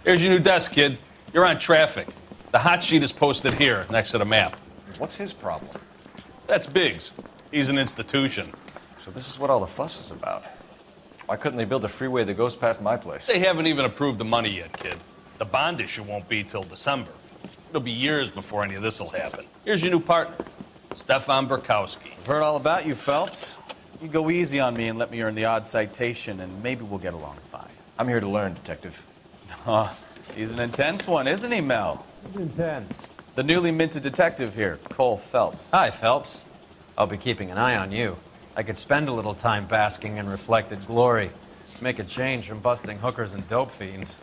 Here's your new desk, kid. You're on traffic. The hot sheet is posted here, next to the map. What's his problem? That's Biggs. He's an institution. So this is what all the fuss is about. Why couldn't they build a freeway that goes past my place? They haven't even approved the money yet, kid. The bond issue won't be till December. It'll be years before any of this will happen. Here's your new partner, Stefan Burkowski. I've heard all about you, Phelps. You go easy on me and let me earn the odd citation, and maybe we'll get along fine. I'm here to learn, Detective. He's an intense one, isn't he, Mel? He's intense. The newly minted detective here, Cole Phelps. Hi, Phelps. I'll be keeping an eye on you. I could spend a little time basking in reflected glory. Make a change from busting hookers and dope fiends.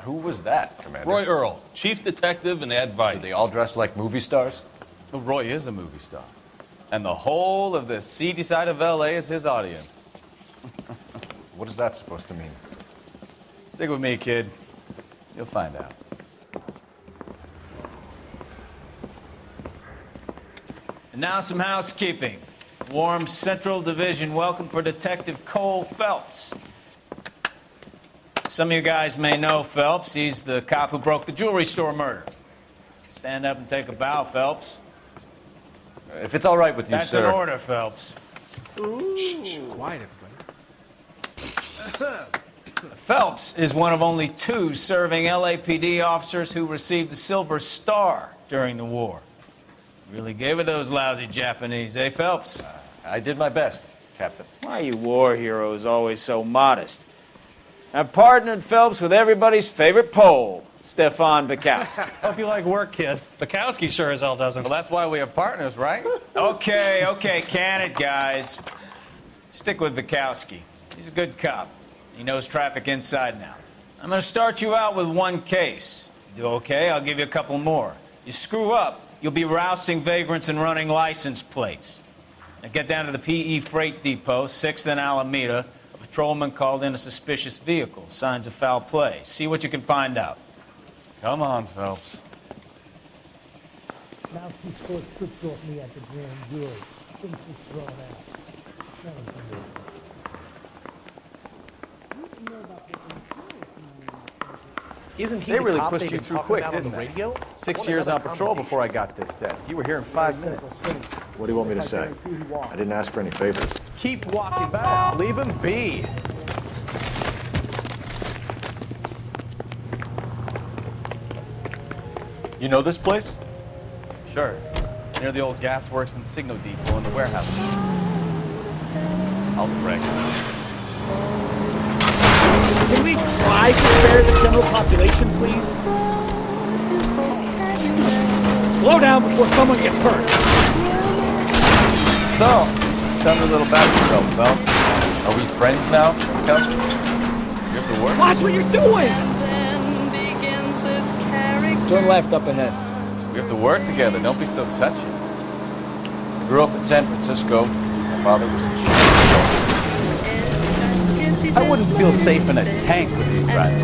Who was that, Commander? Roy Earl, chief detective and advice. Do they all dress like movie stars? Well, Roy is a movie star. And the whole of the seedy side of L.A. is his audience. What is that supposed to mean? Stick with me, kid. You'll find out. And now some housekeeping. Warm Central Division welcome for Detective Cole Phelps. Some of you guys may know Phelps. He's the cop who broke the jewelry store murder. Stand up and take a bow, Phelps. If it's all right with you, That's sir. an order, Phelps. Shh, quiet, everybody. Phelps is one of only 2 serving LAPD officers who received the Silver Star during the war. Really gave it those lousy Japanese, eh, Phelps? I did my best, Captain. Why are you war heroes always so modest? I've partnered Phelps with everybody's favorite Pole, Stefan Burkowski. Hope you like work, kid. Bukowski sure as hell doesn't. Well, that's why we have partners, right? Okay, can it, guys. Stick with Burkowski. He's a good cop. He knows traffic inside and out. I'm going to start you out with 1 case. You do okay, I'll give you a couple more. You screw up, you'll be rousting vagrants and running license plates. Now get down to the PE Freight Depot, 6th and Alameda. A patrolman called in a suspicious vehicle. Signs of foul play. See what you can find out. Come on, Phelps. Now she scored trips off me at the grand jury. Things she's thrown out. Isn't he They the really cop pushed they've you been through talking quick, about on didn't the they? radio? 6 years on patrol before I got this desk. You were here in 5 minutes. What do you want me to say? I didn't ask for any favors. Keep walking back. Leave him be. You know this place? Sure. Near the old gasworks and signal depot in the warehouse. I'll direct you. Can we try to spare the general population, please? Slow down before someone gets hurt. So, tell me a little about yourself, Phelps. Are we friends now, Kelsey? You have to work? Watch what you're doing! Turn left up ahead. We have to work together. Don't be so touchy. I grew up in San Francisco. My father was in Chicago. I wouldn't feel safe in a tank with you driving.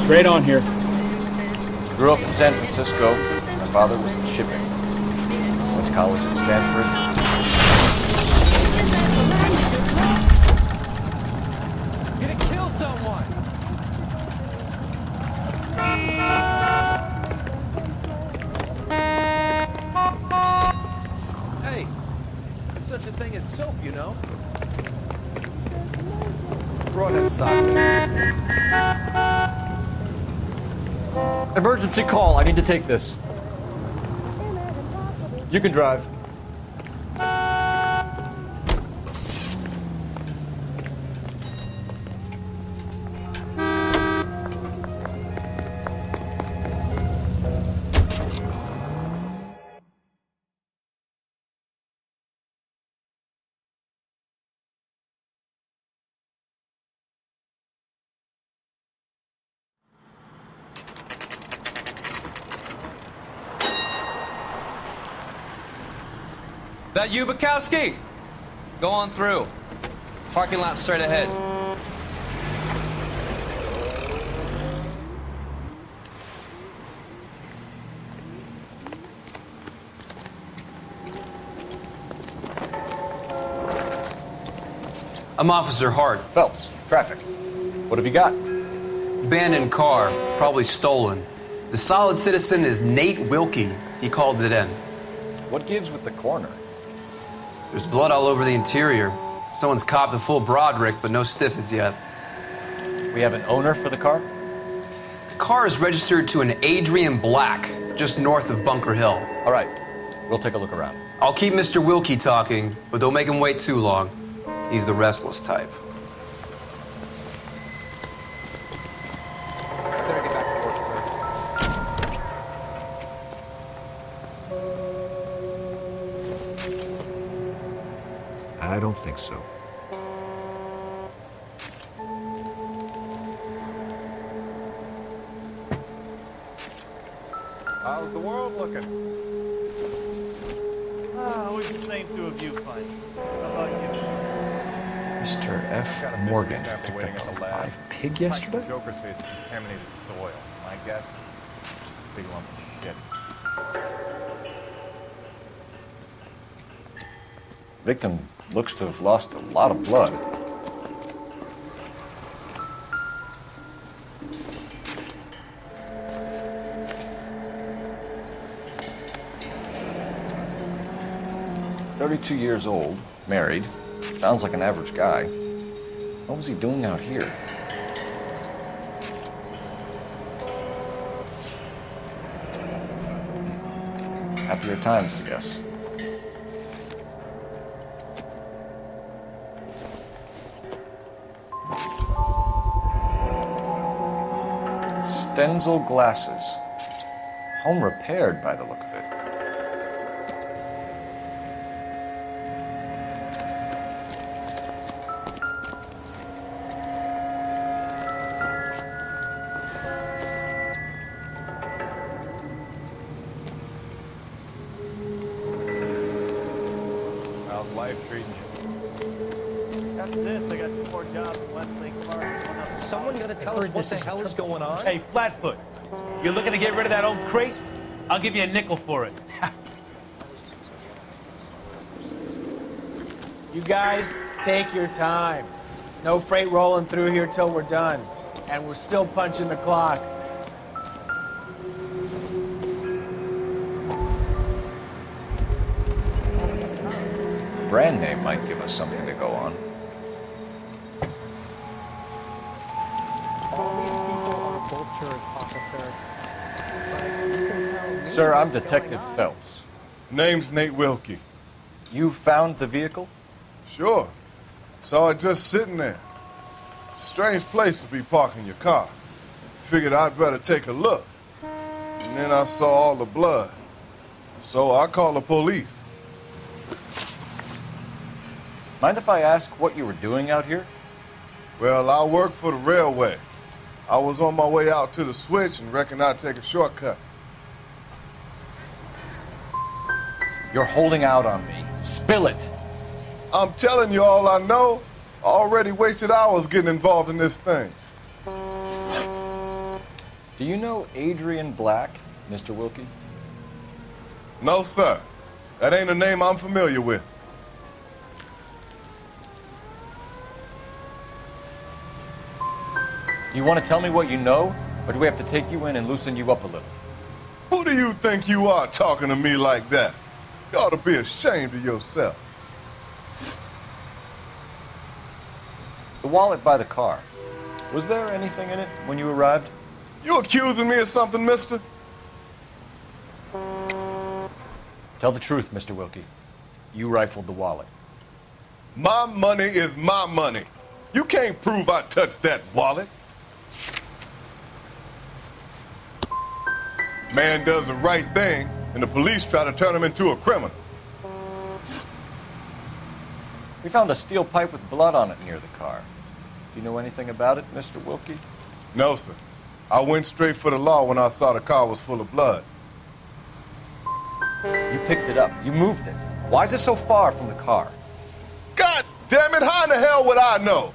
Straight on here. I grew up in San Francisco. My father was in shipping. Went to college at Stanford. Hey, there's such a thing as soap, you know? Brought his socks in. Emergency call. I need to take this. You can drive. That you, Bukowski? Go on through. Parking lot straight ahead. I'm Officer Hart. Phelps, traffic. What have you got? Abandoned car, probably stolen. The solid citizen is Nate Wilkie. He called it in. What gives with the coroner? There's blood all over the interior. Someone's copped a full Broderick, but no stiff as yet. We have an owner for the car? The car is registered to an Adrian Black, just north of Bunker Hill. All right, we'll take a look around. I'll keep Mr. Wilkie talking, but don't make him wait too long. He's the restless type. Better get back to work, sir. I don't think so. How's the world looking? Always the same two of you fighting. How about you? Mr. F. Morgan picked up a live pig yesterday? Joker says it's contaminated soil. My guess, big lump of shit. Victim looks to have lost a lot of blood. "32 years old, married. Sounds like an average guy. What was he doing out here?" Happier times, I guess. Stenzel glasses. Home repaired by the look of it. How's life treating you? After this, I got 2 more jobs in Westlake Park. Someone gotta tell us what the hell is going on. Hey, Flatfoot, you're looking to get rid of that old crate? I'll give you a nickel for it. You guys, take your time. No freight rolling through here till we're done. And we're still punching the clock. Brand name might give us something to go on. All these people are vultures, officer. Like, you can tell me Sir, I'm what's Detective going on. Phelps. Name's Nate Wilkie. You found the vehicle? Sure. Saw it just sitting there. Strange place to be parking your car. Figured I'd better take a look. And then I saw all the blood. So I called the police. Mind if I ask what you were doing out here? Well, I work for the railway. I was on my way out to the switch and reckoned I'd take a shortcut. You're holding out on me. Spill it. I'm telling you all I know. I already wasted hours getting involved in this thing. Do you know Adrian Black, Mr. Wilkie? No, sir. That ain't a name I'm familiar with. You want to tell me what you know, or do we have to take you in and loosen you up a little? Who do you think you are talking to me like that? You ought to be ashamed of yourself. The wallet by the car. Was there anything in it when you arrived? You accusing me of something, mister? Tell the truth, Mr. Wilkie. You rifled the wallet. My money is my money. You can't prove I touched that wallet. Man does the right thing, and the police try to turn him into a criminal. We found a steel pipe with blood on it near the car. Do you know anything about it, Mr. Wilkie? No, sir. I went straight for the law when I saw the car was full of blood. You picked it up. You moved it. Why is it so far from the car? God damn it, how in the hell would I know?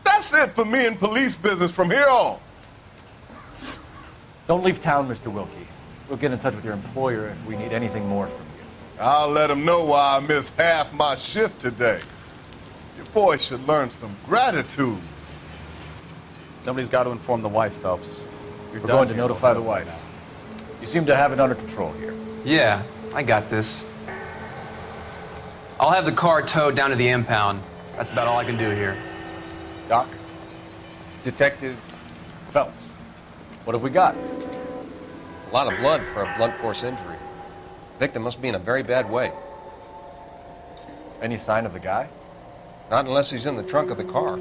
That's it for me in police business from here on. Don't leave town, Mr. Wilkie. We'll get in touch with your employer if we need anything more from you. I'll let him know why I missed half my shift today. Your boy should learn some gratitude. Somebody's got to inform the wife, Phelps. We're done going to here, notify we'll the have it wife. You seem to have it under control here. Yeah, I got this. I'll have the car towed down to the impound. That's about all I can do here. Doc? Detective Phelps. What have we got? A lot of blood for a blunt force injury. Victim must be in a very bad way. Any sign of the guy? Not unless he's in the trunk of the car.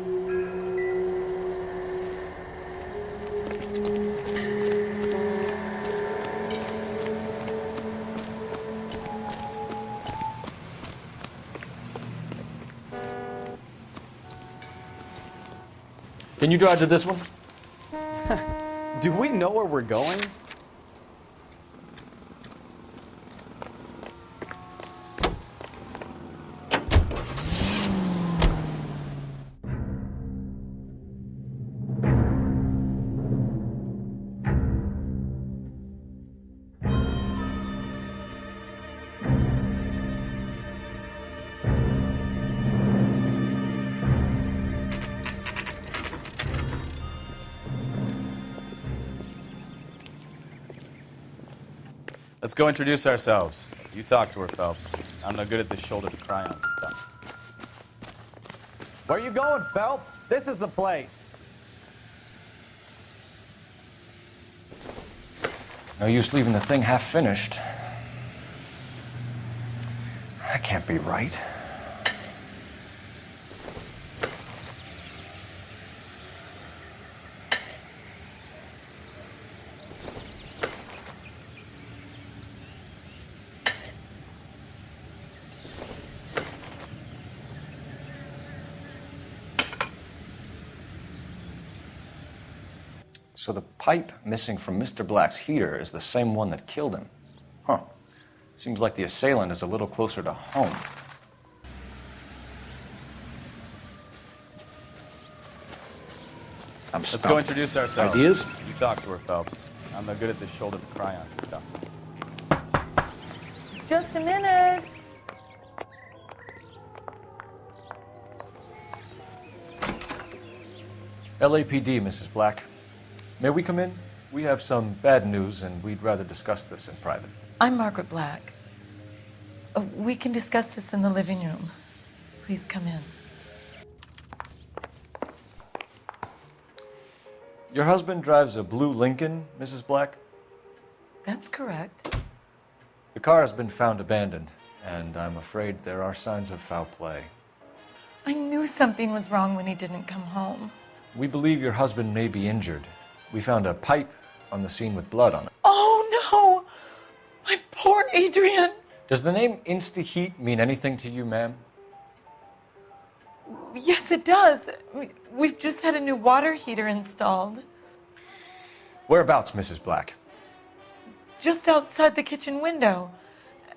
Can you drive to this one? Do we know where we're going? Let's go introduce ourselves. You talk to her, Phelps. I'm no good at this shoulder to cry on stuff. Where you going, Phelps? This is the place. No use leaving the thing half finished. That can't be right. So the pipe missing from Mr. Black's heater is the same one that killed him. Huh. Seems like the assailant is a little closer to home. Let's go introduce ourselves. Ideas? You talk to her, Phelps. I'm no good at this shoulder to cry on stuff. Just a minute. LAPD, Mrs. Black. May we come in? We have some bad news, and we'd rather discuss this in private. I'm Margaret Black. We can discuss this in the living room. Please come in. Your husband drives a blue Lincoln, Mrs. Black? That's correct. The car has been found abandoned, and I'm afraid there are signs of foul play. I knew something was wrong when he didn't come home. We believe your husband may be injured. We found a pipe on the scene with blood on it. Oh, no! My poor Adrian! Does the name Insta-Heat mean anything to you, ma'am? Yes, it does. We've just had a new water heater installed. Whereabouts, Mrs. Black? Just outside the kitchen window,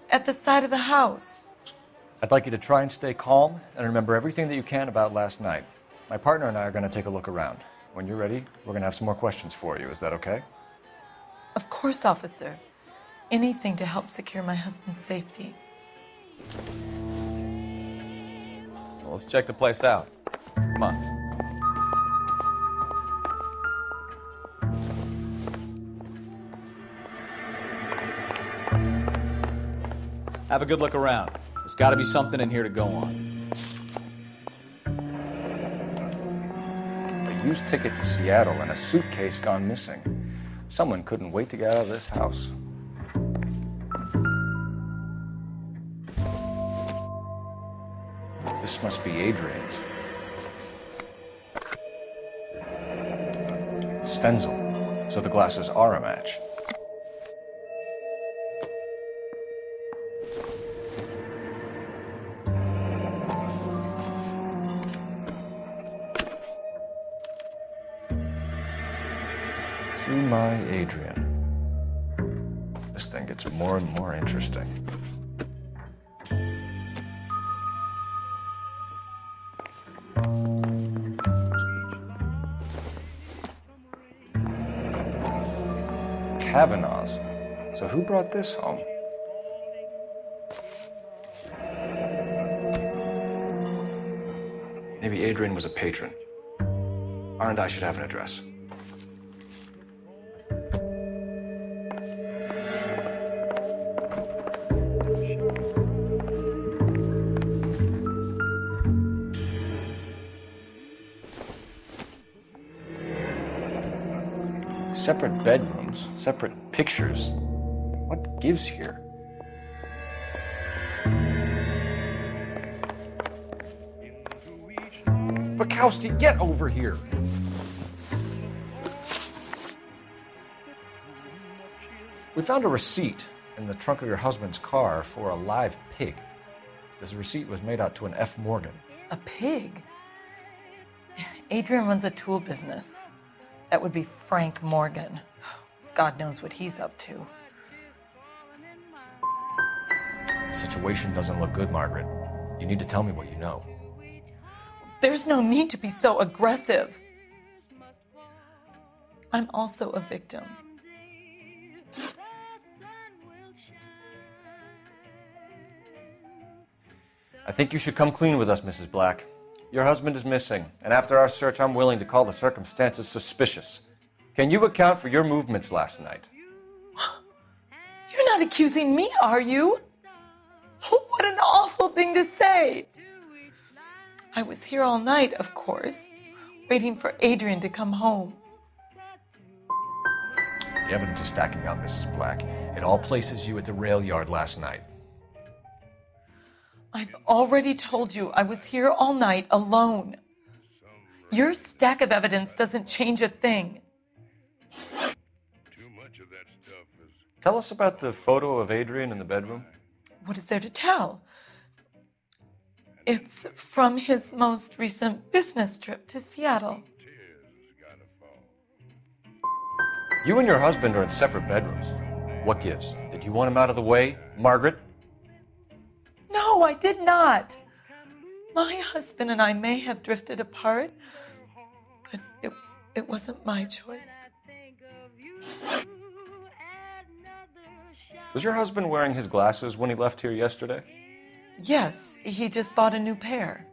at the side of the house. I'd like you to try and stay calm and remember everything that you can about last night. My partner and I are going to take a look around. When you're ready, we're going to have some more questions for you. Is that okay? Of course, officer. Anything to help secure my husband's safety. Well, let's check the place out. Come on. Have a good look around. There's got to be something in here to go on. A used ticket to Seattle and a suitcase gone missing. Someone couldn't wait to get out of this house. This must be Adrian's. Stenzel. So the glasses are a match. To my Adrian. This thing gets more and more interesting. Kavanaugh's. So who brought this home? Maybe Adrian was a patron. R&I should have an address. Separate bedrooms, separate pictures. What gives here? Bukowski, get over here! We found a receipt in the trunk of your husband's car for a live pig. This receipt was made out to an F. Morgan. A pig? Adrian runs a tool business. That would be Frank Morgan. God knows what he's up to. The situation doesn't look good, Margaret. You need to tell me what you know. There's no need to be so aggressive. I'm also a victim. I think you should come clean with us, Mrs. Black. Your husband is missing, and after our search, I'm willing to call the circumstances suspicious. Can you account for your movements last night? You're not accusing me, are you? What an awful thing to say. I was here all night, of course, waiting for Adrian to come home. The evidence is stacking up, Mrs. Black. It all places you at the rail yard last night. I've already told you I was here all night alone. Your stack of evidence doesn't change a thing. Tell us about the photo of Adrian in the bedroom. What is there to tell? It's from his most recent business trip to Seattle. You and your husband are in separate bedrooms. What gives? Did you want him out of the way, Margaret? No, I did not. My husband and I may have drifted apart, but it wasn't my choice. Was your husband wearing his glasses when he left here yesterday? Yes, he just bought a new pair.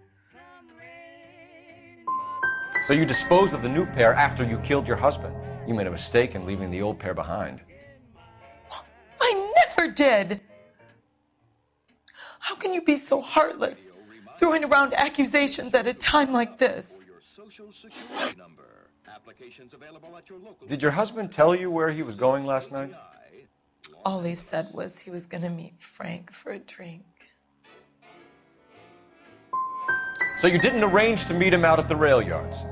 So you disposed of the new pair after you killed your husband. You made a mistake in leaving the old pair behind. I never did. How can you be so heartless, throwing around accusations at a time like this? Did your husband tell you where he was going last night? All he said was he was going to meet Frank for a drink. So you didn't arrange to meet him out at the rail yards?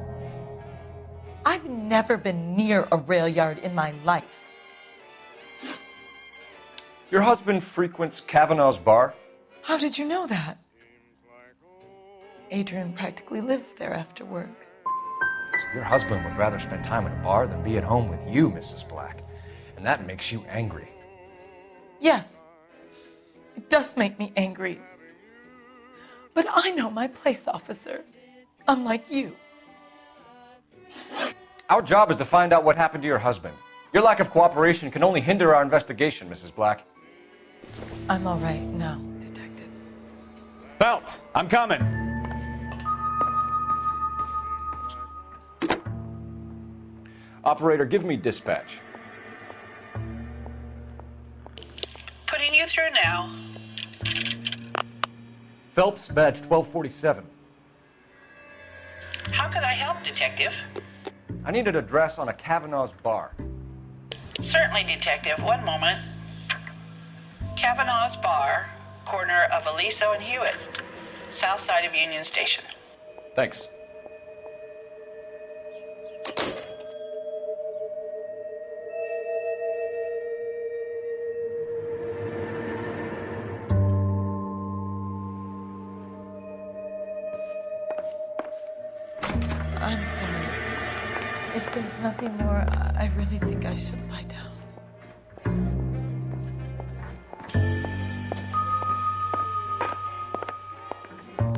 I've never been near a rail yard in my life. Your husband frequents Kavanaugh's bar? How did you know that? Adrian practically lives there after work. So your husband would rather spend time at a bar than be at home with you, Mrs. Black. And that makes you angry. Yes, it does make me angry. But I know my place, officer, unlike you. Our job is to find out what happened to your husband. Your lack of cooperation can only hinder our investigation, Mrs. Black. I'm all right now, detectives. Phelps, I'm coming. Operator, give me dispatch. Putting you through now. Phelps, badge 1247. How can I help, Detective? I need an address on a Kavanaugh's bar. Certainly, Detective. One moment. Kavanaugh's Bar, corner of Aliso and Hewitt, south side of Union Station. Thanks. I'm sorry. If there's nothing more, I really think I should lie down.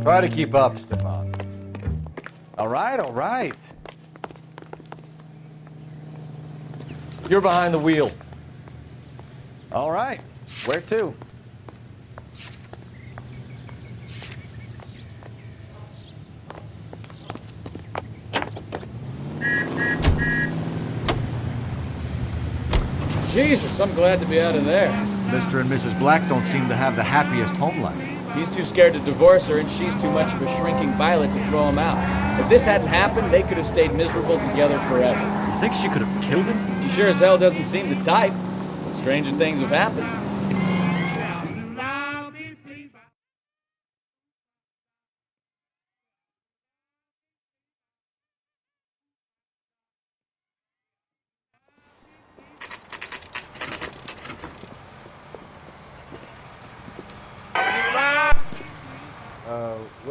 Try to keep up, Stefan. All right, all right. You're behind the wheel. All right. Where to? Jesus, I'm glad to be out of there. Mr. and Mrs. Black don't seem to have the happiest home life. He's too scared to divorce her, and she's too much of a shrinking violet to throw him out. If this hadn't happened, they could have stayed miserable together forever. You think she could have killed him? She sure as hell doesn't seem the type. But stranger things have happened.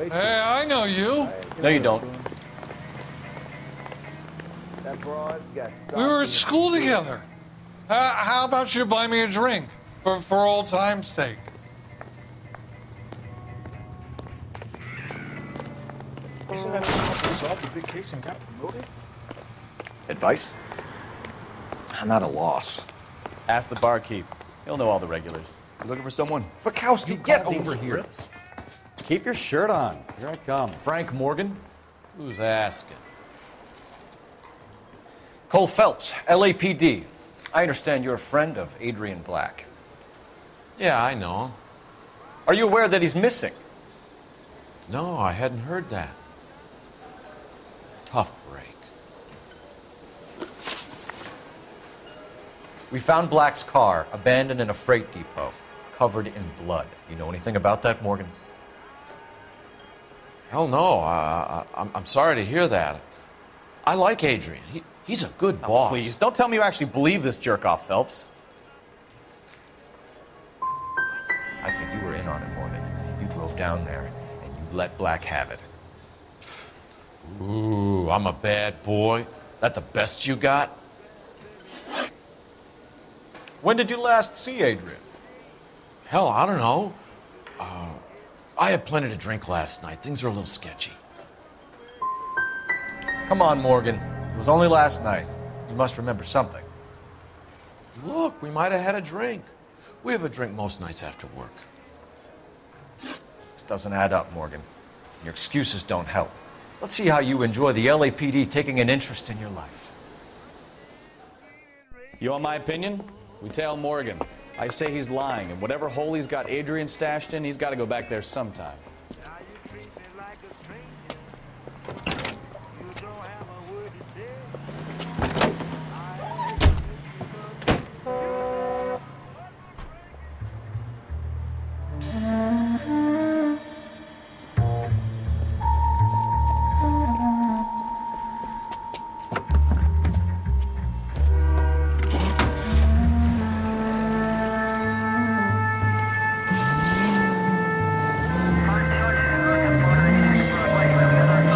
Hey, I know you. No, you don't. We were at school together. How about you buy me a drink for old time's sake? Isn't that the solved the big case and got promoted? Advice? I'm at a loss. Ask the barkeep. He'll know all the regulars. You looking for someone? Bukowski, get over here. Keep your shirt on. Here I come. Frank Morgan? Who's asking? Cole Phelps, LAPD. I understand you're a friend of Adrian Black. Yeah, I know. Are you aware that he's missing? No, I hadn't heard that. Tough break. We found Black's car abandoned in a freight depot, covered in blood. You know anything about that, Morgan? Hell no. I'm sorry to hear that. I like Adrian. He's a good boss. Please, don't tell me you actually believe this jerk-off, Phelps. I think you were in on it, Morgan. You drove down there, and you let Black have it. Ooh, I'm a bad boy. That the best you got? When did you last see Adrian? Hell, I don't know. I had plenty to drink last night. Things are a little sketchy. Come on, Morgan. It was only last night. You must remember something. Look, we might have had a drink. We have a drink most nights after work. This doesn't add up, Morgan. Your excuses don't help. Let's see how you enjoy the LAPD taking an interest in your life. You want my opinion? We tail Morgan. I say he's lying, and whatever hole he's got Adrian stashed in, he's got to go back there sometime.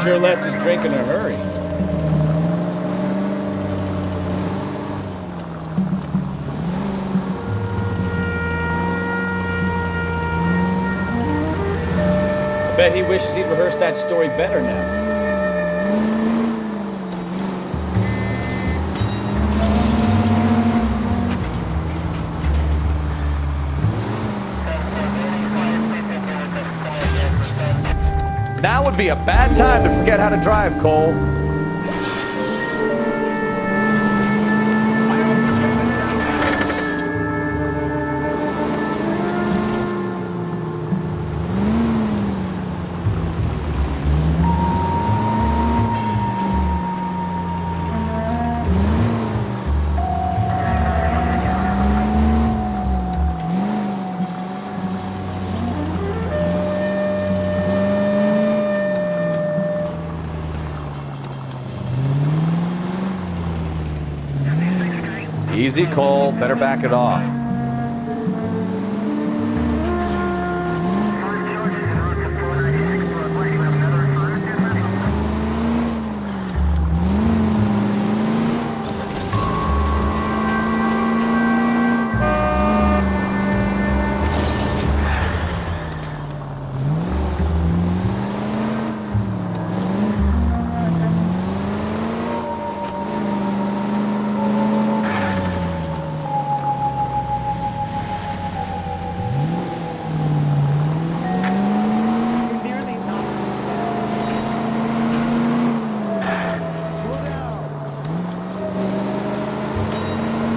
Sure left his drink in a hurry. I bet he wishes he'd rehearsed that story better now. Now would be a bad time to forget how to drive, Cole. Easy, Cole. Better back it off.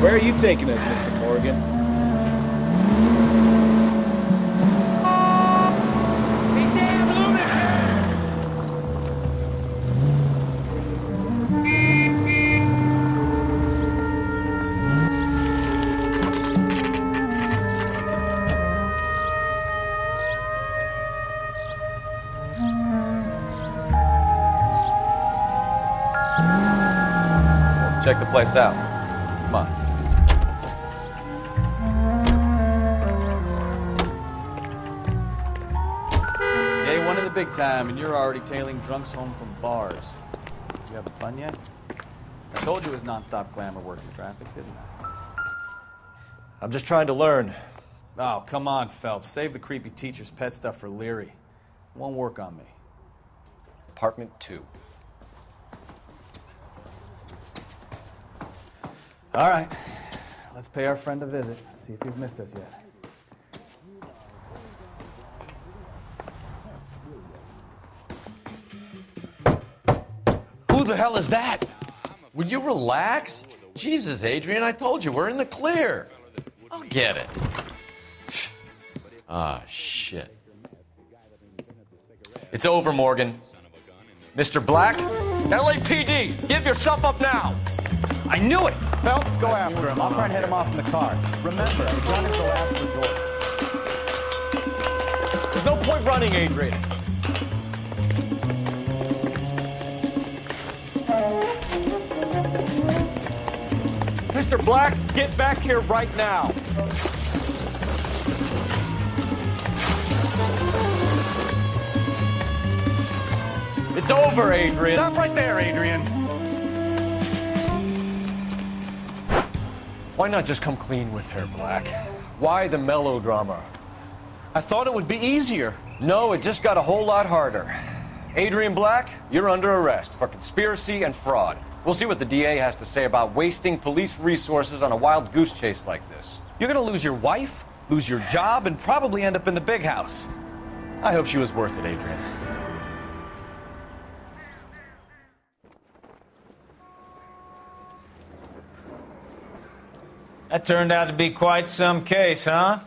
Where are you taking us, Mr. Morgan? Let's check the place out. Come on. Day one of the big time, and you're already tailing drunks home from bars. You having fun yet? I told you it was non-stop glamour working traffic, didn't I? I'm just trying to learn. Oh, come on, Phelps. Save the creepy teacher's pet stuff for Leary. It won't work on me. Apartment 2. All right. Let's pay our friend a visit. See if he's missed us yet. Who the hell is that? Will you relax? Jesus, Adrian, I told you, we're in the clear. I'll get it. Ah, shit. It's over, Morgan. Mr. Black? LAPD, give yourself up now! I knew it! Phelps, go after him. I'll try and head him off in the car. Remember, a gun is the last resort. There's no point running, Adrian. Mr. Black, get back here right now. It's over, Adrian. Stop right there, Adrian. Why not just come clean with her, Black? Why the melodrama? I thought it would be easier. No, it just got a whole lot harder. Adrian Black, you're under arrest for conspiracy and fraud. We'll see what the DA has to say about wasting police resources on a wild goose chase like this. You're gonna lose your wife, lose your job, and probably end up in the big house. I hope she was worth it, Adrian. That turned out to be quite some case, huh?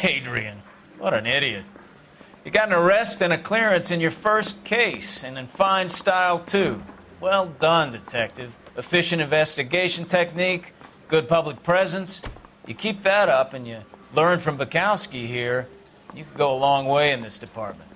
Adrian, what an idiot. You got an arrest and a clearance in your first case, and in fine style, too. Well done, detective. Efficient investigation technique, good public presence. You keep that up and you learn from Bukowski here, you could go a long way in this department.